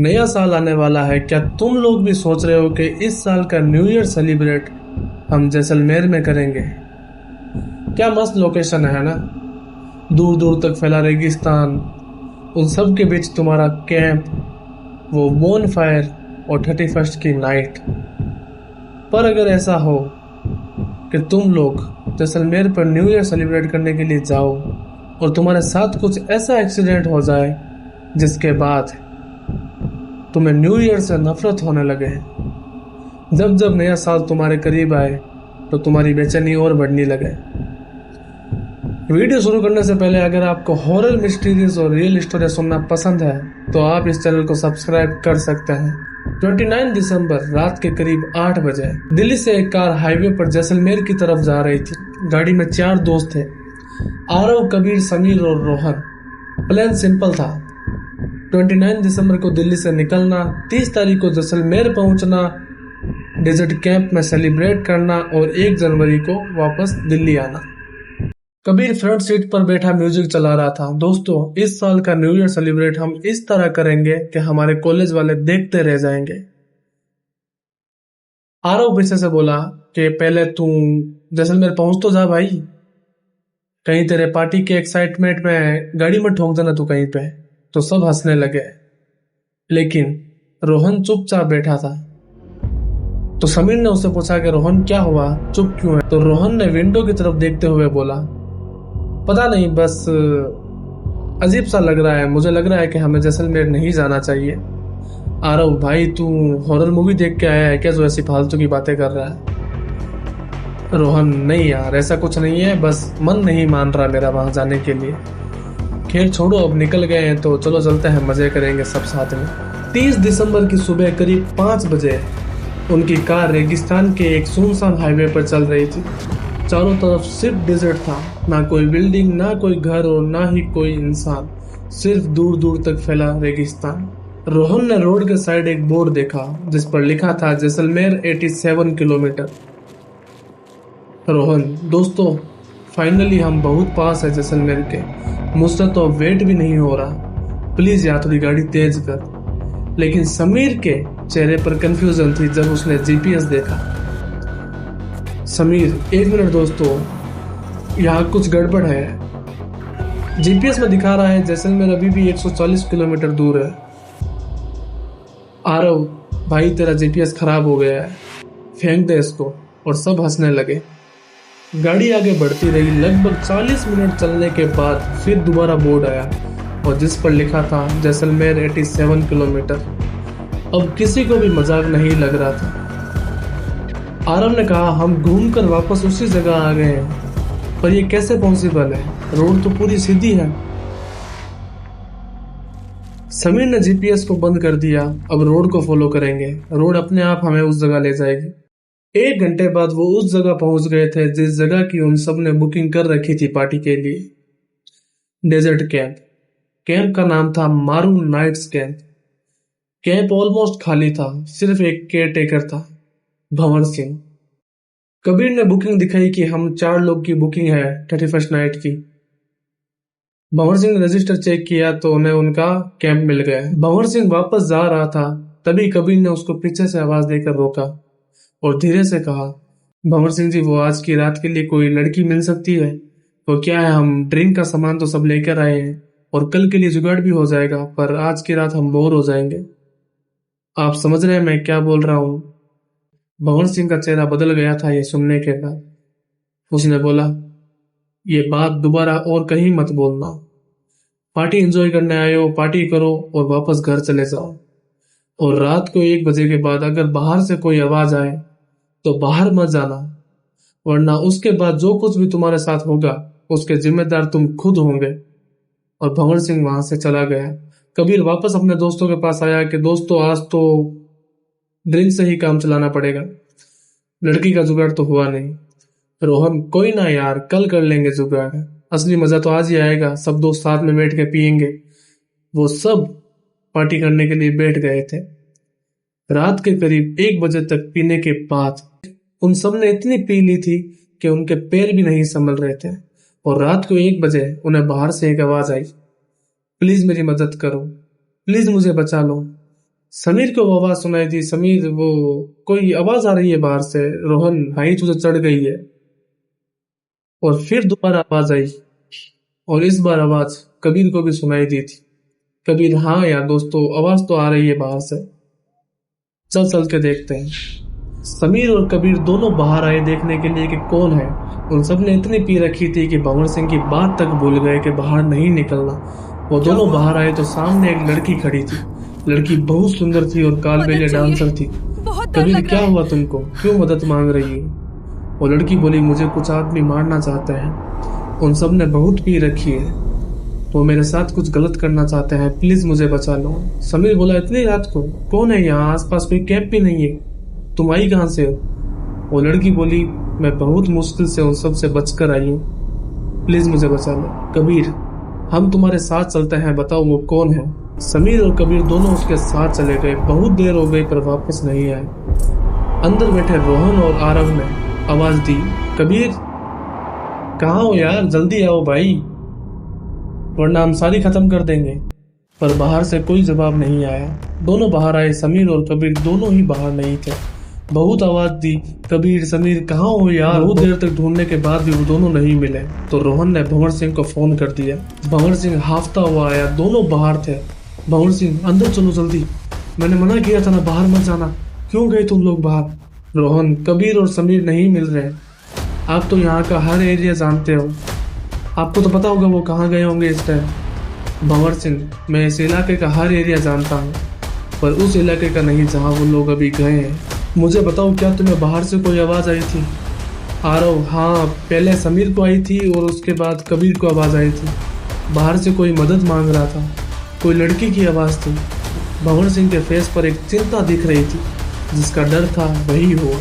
नया साल आने वाला है। क्या तुम लोग भी सोच रहे हो कि इस साल का न्यू ईयर सेलिब्रेट हम जैसलमेर में करेंगे? क्या मस्त लोकेशन है ना। दूर दूर तक फैला रेगिस्तान, उन सब के बीच तुम्हारा कैंप, वो बोन फायर और 31st की नाइट। पर अगर ऐसा हो कि तुम लोग जैसलमेर पर न्यू ईयर सेलिब्रेट करने के लिए जाओ और तुम्हारे साथ कुछ ऐसा एक्सीडेंट हो जाए जिसके बाद तुम्हें न्यू ईयर से नफरत होने लगे, जब जब नया साल तुम्हारे करीब आए तो तुम्हारी बेचैनी और बढ़ने लगे। वीडियो शुरू करने से पहले अगर आपको हॉरर मिस्टीरियस और रियल स्टोरी सुनना पसंद है तो आप इस चैनल को सब्सक्राइब कर सकते हैं। 29 दिसंबर रात के करीब 8 बजे दिल्ली से एक कार हाईवे पर जैसलमेर की तरफ जा रही थी। गाड़ी में 4 दोस्त थे, आरव, कबीर, समीर और रोहन। प्लान सिंपल था, 29 दिसंबर को दिल्ली से निकलना, 30 तारीख को जैसलमेर पहुंचना, डेजर्ट कैंप में सेलिब्रेट करना और 1 जनवरी को वापस दिल्ली आना। कबीर फ्रंट सीट पर बैठा म्यूजिक चला रहा था। दोस्तों, इस साल का न्यू ईयर सेलिब्रेट हम इस तरह करेंगे कि हमारे कॉलेज वाले देखते रह जाएंगे। आरव पीछे से बोला कि पहले तू जैसलमेर पहुंच तो जा भाई, कहीं तेरे पार्टी के एक्साइटमेंट में गाड़ी में ठोक देना तू कहीं पे। तो सब हंसने लगे, लेकिन रोहन चुपचाप बैठा था। तो समीर ने उससे पूछा कि रोहन क्या हुआ, चुप क्यों है? तो रोहन ने विंडो की तरफ देखते हुए बोला, पता नहीं, बस अजीब सा लग रहा है, मुझे लग रहा है कि हमें जैसलमेर नहीं जाना चाहिए। आरव भाई, तू हॉरर मूवी देख के आया है क्या जो ऐसी फालतू की बातें कर रहा है? रोहन, नहीं यार, ऐसा कुछ नहीं है, बस मन नहीं मान रहा मेरा वहां जाने के लिए। खैर छोड़ो, अब निकल गए हैं तो चलो चलते हैं, मजे करेंगे सब साथ में। 30 दिसंबर की सुबह करीब 5 बजे उनकी कार रेगिस्तान के एक सुनसान हाईवे पर चल रही थी। चारों तरफ सिर्फ डेजर्ट था, ना कोई बिल्डिंग, ना कोई घर और ना ही कोई इंसान, सिर्फ दूर दूर तक फैला रेगिस्तान। रोहन ने रोड के साइड एक बोर्ड देखा जिस पर लिखा था जैसलमेर 87 किलोमीटर। रोहन, दोस्तों, फाइनली हम बहुत पास है जैसलमेर के, मुझसे तो वेट भी नहीं हो रहा, प्लीज यार थोड़ी गाड़ी तेज कर। लेकिन समीर के चेहरे पर कंफ्यूजन थी जब उसने जीपीएस देखा। समीर, 1 मिनट दोस्तों, यहाँ कुछ गड़बड़ है। जीपीएस में दिखा रहा है जैसलमेर अभी भी 140 किलोमीटर दूर है। आरव भाई, तेरा जीपीएस खराब हो गया है, फेंक दे इसको। और सब हंसने लगे। गाड़ी आगे बढ़ती रही। लगभग 40 मिनट चलने के बाद फिर दोबारा बोर्ड आया और जिस पर लिखा था जैसलमेर 87 किलोमीटर। अब किसी को भी मजाक नहीं लग रहा था। आरव ने कहा, हम घूमकर वापस उसी जगह आ गए हैं, पर ये कैसे पॉसिबल है? रोड तो पूरी सीधी है। समीर ने जीपीएस को बंद कर दिया। अब रोड को फॉलो करेंगे, रोड अपने आप हमें उस जगह ले जाएगी। 1 घंटे बाद वो उस जगह पहुंच गए थे जिस जगह की उन सब ने बुकिंग कर रखी थी पार्टी के लिए, डेजर्ट कैंप। कैंप का नाम था मारू नाइट्स कैंप। कैंप ऑलमोस्ट खाली था, सिर्फ एक केयर टेकर था, भंवर सिंह। कबीर ने बुकिंग दिखाई कि हम 4 लोग की बुकिंग है 31st नाइट की। भंवर सिंह ने रजिस्टर चेक किया तो उन्हें उनका कैंप मिल गया। भंवर सिंह वापस जा रहा था, तभी कबीर ने उसको पीछे से आवाज देकर रोका और धीरे से कहा, भंवर सिंह जी, वो आज की रात के लिए कोई लड़की मिल सकती है? तो क्या है, हम ड्रिंक का सामान तो सब लेकर आए हैं और कल के लिए जुगाड़ भी हो जाएगा, पर आज की रात हम बोर हो जाएंगे। आप समझ रहे हैं मैं क्या बोल रहा हूँ? भंवर सिंह का चेहरा बदल गया था ये सुनने के बाद। उसने बोला, ये बात दोबारा और कहीं मत बोलना। पार्टी एंजॉय करने आए हो, पार्टी करो और वापस घर चले जाओ। और रात को 1 बजे के बाद अगर बाहर से कोई आवाज आए तो बाहर मत जाना, वरना उसके बाद जो कुछ भी तुम्हारे साथ होगा उसके जिम्मेदार तुम खुद होंगे। और भंवर सिंह वहां से चला गया। कबीर वापस अपने दोस्तों के पास आया कि दोस्तों, आज तो ड्रिंक से ही काम चलाना पड़ेगा, लड़की का जुगाड़ तो हुआ नहीं। रोहन, कोई ना यार, कल कर लेंगे जुगाड़, असली मजा तो आज ही आएगा, सब दोस्त साथ में बैठ के पियेंगे। वो सब पार्टी करने के लिए बैठ गए थे। रात के करीब 1 बजे तक पीने के बाद उन सब ने इतनी पी ली थी कि उनके पैर भी नहीं संभल रहे थे। और रात को 1 बजे उन्हें बाहर से एक आवाज आई, प्लीज मेरी मदद करो, प्लीज मुझे बचा लो। समीर को वो आवाज सुनाई दी। समीर, वो कोई आवाज आ रही है बाहर से। रोहन, हाई तुझे चढ़ गई है। और फिर दोबारा आवाज आई, और इस बार आवाज कबीर को भी सुनाई दी थी। कबीर, हाँ यार दोस्तों, आवाज तो आ रही है बाहर से, चल चल के देखते हैं। समीर और कबीर दोनों बाहर आए देखने के लिए कि कौन है। उन सब ने इतनी पी रखी थी कि भंवर सिंह की बात तक भूल गए कि बाहर नहीं निकलना। वो दोनों बाहर आए तो सामने एक लड़की खड़ी थी। लड़की बहुत सुंदर थी और कालबेलिया डांसर थी। कबीर, क्या हुआ तुमको, क्यों मदद मांग रही हो? वो लड़की बोली, मुझे कुछ आदमी मारना चाहते हैं। उन सब ने बहुत पी रखी है, वो मेरे साथ कुछ गलत करना चाहते हैं, प्लीज मुझे बचा लो। समीर बोला, इतनी रात को कौन है यहाँ? आसपास कोई कैंप भी नहीं है, तुम आई कहाँ से हो? वो लड़की बोली, मैं बहुत मुश्किल से उन सब से बचकर आई हूँ, प्लीज मुझे बचा लो। कबीर, हम तुम्हारे साथ चलते हैं, बताओ वो कौन है? समीर और कबीर दोनों उसके साथ चले गए। बहुत देर हो गई पर वापस नहीं आए। अंदर बैठे रोहन और आरव ने आवाज दी, कबीर कहाँ हो यार, जल्दी आओ भाई, वरना हम सारी खत्म कर देंगे। पर बाहर से कोई जवाब नहीं आया। दोनों बाहर आए, समीर और कबीर दोनों ही बाहर नहीं थे। बहुत आवाज दी, कबीर, समीर कहाँ हो यार? बहुत देर तक ढूंढने के बाद भी वो दोनों नहीं मिले तो रोहन ने भंवर सिंह को फोन कर दिया। भंवर सिंह हाफता हुआ आया, दोनों बाहर थे। भंवर सिंह, अंदर चलो जल्दी, मैंने मना किया था ना बाहर मत जाना, क्यों गए तुम लोग बाहर? रोहन, कबीर और समीर नहीं मिल रहे। आप तो यहाँ का हर एरिया जानते हो, आपको तो पता होगा वो कहाँ गए होंगे इस टाइम। भंवर सिंह, मैं इस इलाके का हर एरिया जानता हूँ, पर उस इलाके का नहीं जहाँ वो लोग अभी गए हैं। मुझे बताओ, क्या तुम्हें बाहर से कोई आवाज़ आई थी? आरव, हाँ, पहले समीर को आई थी और उसके बाद कबीर को आवाज़ आई थी। बाहर से कोई मदद मांग रहा था, कोई लड़की की आवाज़ थी। भंवर सिंह के फेस पर एक चिंता दिख रही थी, जिसका डर था वही हुआ।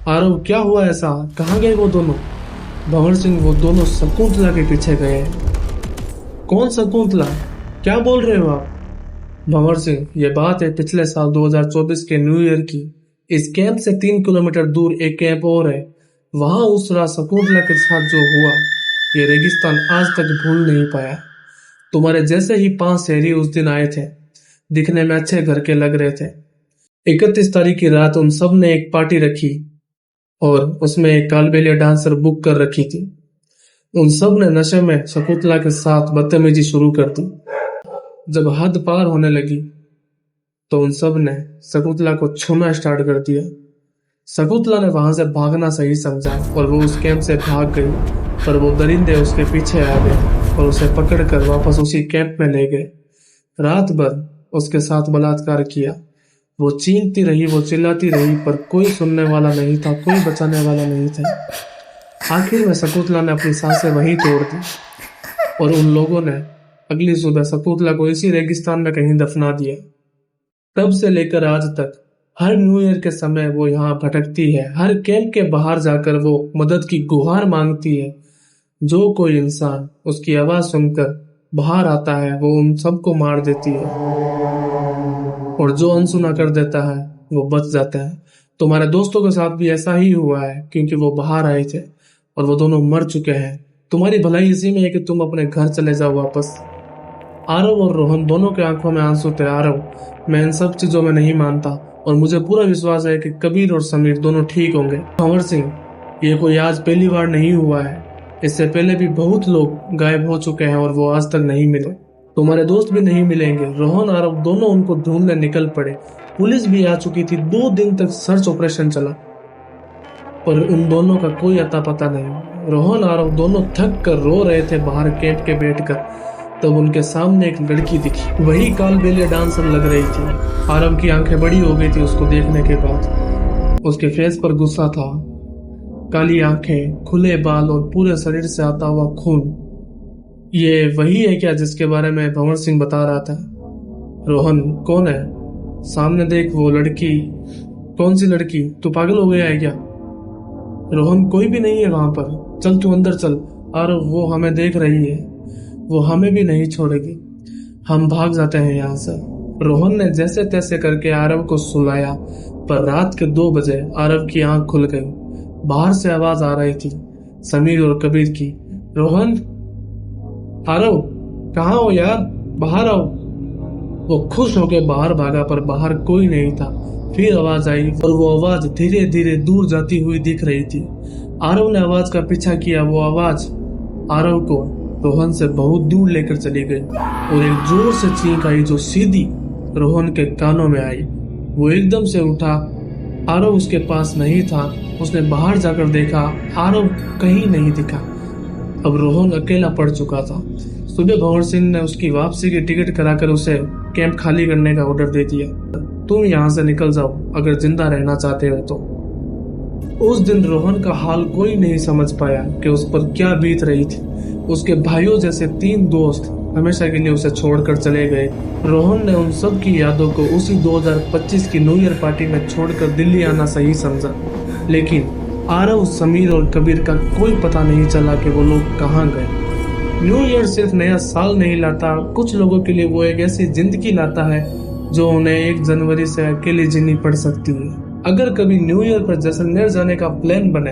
आरव, क्या हुआ ऐसा, कहाँ गए वो दोनों? भंवर सिंह, वो दोनों शकुंतला के पीछे गए हैं। कौन शकुंतला, क्या बोल रहे हो आप? भंवर सिंह, ये बात है पिछले साल 2024 के न्यू ईयर की। इस कैंप से 3 किलोमीटर दूर एक कैंप और है, वहां उस रात शकुंतला के साथ जो हुआ, ये रेगिस्तान आज तक भूल नहीं पाया। तुम्हारे जैसे ही 5 शहरी उस दिन आए थे, दिखने में अच्छे घर के लग रहे थे। 31 तारीख की रात उन सब ने एक पार्टी रखी और उसमें एक कालबेलिया डांसर बुक कर रखी थी। उन सब ने नशे में शकुंतला के साथ बदतमीजी शुरू कर दी। जब हद पार होने लगी तो उन सब ने शकुंतला को छूना स्टार्ट कर दिया। शकुंतला ने वहां से भागना सही समझा और वो उस कैंप से भाग गई, पर वो दरिंदे उसके पीछे आ गए और उसे पकड़कर वापस उसी कैंप में ले गए। रात भर उसके साथ बलात्कार किया। वो चीखती रही, वो चिल्लाती रही, पर कोई सुनने वाला नहीं था, कोई बचाने वाला नहीं था। आखिर में शकुंतला ने अपनी सांसें वहीं तोड़ दी और उन लोगों ने अगली सुबह शकुंतला को इसी रेगिस्तान में कहीं दफना दिया। तब से लेकर आज तक हर न्यू ईयर के समय वो यहाँ भटकती है। हर कैंप के बाहर जाकर वो मदद की गुहार मांगती है। जो कोई इंसान उसकी आवाज सुनकर बाहर आता है, वो उन सबको मार देती है, और जो अनसुना कर देता है वो बच जाता है। तुम्हारे दोस्तों के साथ भी ऐसा ही हुआ है, क्योंकि वो बाहर आए थे और वो दोनों मर चुके हैं। तुम्हारी भलाई इसी में है कि तुम अपने घर चले जाओ वापस। आरव और रोहन दोनों के आंखों में आंसू थे। आरव, मैं इन सब चीजों में नहीं मानता और मुझे पूरा विश्वास है कि कबीर और समीर दोनों ठीक होंगे। भंवर सिंह, ये कोई आज पहली बार नहीं हुआ है, इससे पहले भी बहुत लोग गायब हो चुके हैं और वो आज तक नहीं मिले। तुम्हारे दोस्त भी नहीं मिलेंगे। रोहन, आरव दोनों उनको ढूंढने निकल पड़े। पुलिस भी आ चुकी थी। 2 दिन तक सर्च ऑपरेशन चला, पर उन दोनों का कोई अता पता नहीं। रोहन, आरव दोनों थक कर रो रहे थे बाहर कैंप के बैठकर, तब उनके सामने एक लड़की दिखी। वही कालबेलिया डांसर लग रही थी। आरव की आंखें बड़ी हो गई थी उसको देखने के बाद। उसके फेस पर गुस्सा था, काली आंखें, खुले बाल और पूरे शरीर से आता हुआ खून। ये वही है क्या जिसके बारे में भंवर सिंह बता रहा था? रोहन, कौन है? सामने देख, वो लड़की। कौन सी लड़की? तू पागल हो गया है क्या? रोहन, कोई भी नहीं है वहां पर, चल तू अंदर चल। आरव, वो हमें देख रही है, वो हमें भी नहीं छोड़ेगी, हम भाग जाते हैं यहाँ से। रोहन ने जैसे तैसे करके आरव को सुलाया, पर रात के 2 बजे आरव की आंख खुल गई। बाहर से आवाज आ रही थी, समीर और कबीर की। रोहन, आरव, कहाँ हो यार, बाहर आओ। वो खुश होकर बाहर भागा पर बाहर कोई नहीं था। फिर आवाज आई और वो आवाज धीरे धीरे दूर जाती हुई दिख रही थी। आरव ने आवाज का पीछा किया। वो आवाज आरव को रोहन से बहुत दूर लेकर चली गई और एक जोर से चीख आई जो सीधी रोहन के कानों में आई। वो एकदम से उठा। आरव उसके पास नहीं था। उसने बाहर जाकर देखा, आरव कहीं नहीं दिखा। अब रोहन अकेला पड़ चुका था। सुबह भंवर सिंह ने उसकी वापसी की टिकट कराकर उसे कैंप खाली करने का ऑर्डर दे दिया। तुम यहाँ से निकल जाओ अगर जिंदा रहना चाहते हो तो। उस दिन रोहन का हाल कोई नहीं समझ पाया कि उस पर क्या बीत रही थी। उसके भाइयों जैसे 3 दोस्त हमेशा के लिए उसे छोड़कर चले गए। रोहन ने उन सब की यादों को उसी 2025 की न्यू ईयर पार्टी में छोड़कर दिल्ली आना सही समझा। लेकिन आरव, समीर और कबीर का कोई पता नहीं चला कि वो लोग कहाँ गए। न्यू ईयर सिर्फ नया साल नहीं लाता, कुछ लोगों के लिए वो एक ऐसी जिंदगी लाता है जो उन्हें 1 जनवरी से अकेले जीनी पड़ सकती है। अगर कभी न्यू ईयर पर जैसलमेर जाने का प्लान बने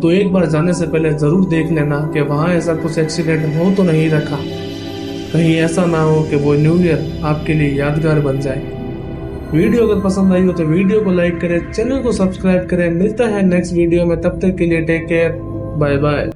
तो एक बार जाने से पहले जरूर देख लेना कि वहां ऐसा कुछ एक्सीडेंट हो तो नहीं रखा। कहीं ऐसा ना हो कि वो न्यू ईयर आपके लिए यादगार बन जाए। वीडियो अगर पसंद आई हो तो वीडियो को लाइक करें, चैनल को सब्सक्राइब करें। मिलता है नेक्स्ट वीडियो में, तब तक के लिए टेक केयर, बाय बाय।